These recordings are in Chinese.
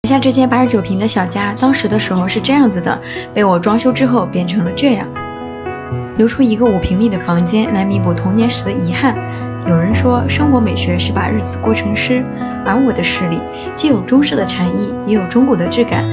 下这间89平的小家，当时的时候是这样子的，被我装修之后变成了这样，留出一个5平米的房间来弥补童年时的遗憾。有人说，生活美学是把日子过成诗，而我的诗里既有中式的禅意，也有中古的质感。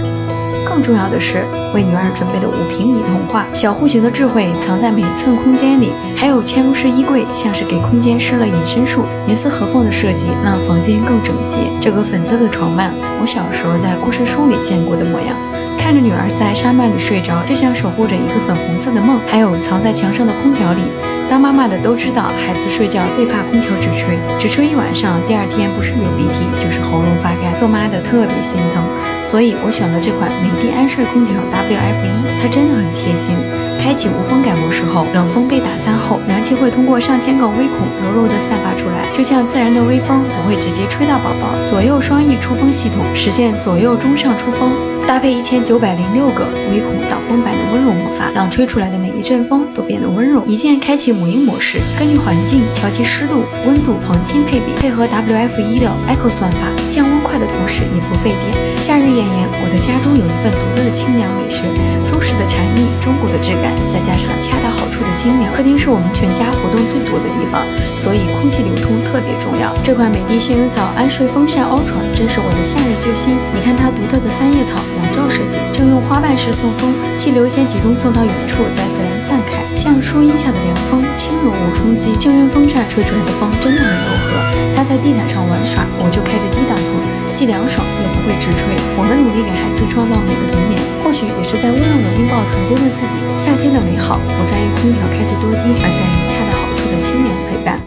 更重要的是，为女儿准备的5平米童话，小户型的智慧藏在每寸空间里。还有嵌入式衣柜，像是给空间施了隐身术，严丝合缝的设计让房间更整洁。这个粉色的床幔，我小时候在故事书里见过的模样。看着女儿在纱幔里睡着，就像守护着一个粉红色的梦。还有藏在墙上的空调里，当妈妈的都知道，孩子睡觉最怕空调直吹，只吹一晚上，第2天不是流鼻涕就是喉咙发干，做妈的特别心疼。所以我选了这款美的安睡空调 WF1， 它真的很贴心。开启无风感模式后，冷风被打散后，凉气会通过上千个微孔柔柔地散发出来，就像自然的微风，不会直接吹到宝宝。左右双翼出风系统实现左右中上出风，搭配1906个微孔导风板的温柔魔法，让吹出来的每一阵风都变得温柔。一键开启母婴模式，根据环境调节湿度、温度、黄金配比，配合 WF1 的 Echo 算法，降温快的同时也不费电。夏日炎炎，我的家中有一份独特的清凉美学，中式的禅意，中国的质感，再加上恰到好处的清凉。客厅是我们全家活动最多的地方，所以空气流通特别重要。这款美的仙人草安睡风扇 Ultra 真是我的夏日救星。你看它独特的3叶草网罩设计，正用花瓣式送风，气流先集中送到远处，再自然散开，像树荫下的凉风，轻柔无冲击。静音风扇吹出来的风真的很柔和，它在地毯上玩耍，我就开着低档风，既凉爽又不会直吹。我们努力给孩子创造美的童年，或许也是在温柔地拥抱曾经的自己。夏天的美好不在于空调开得多低，而在于恰到好处的清凉陪伴。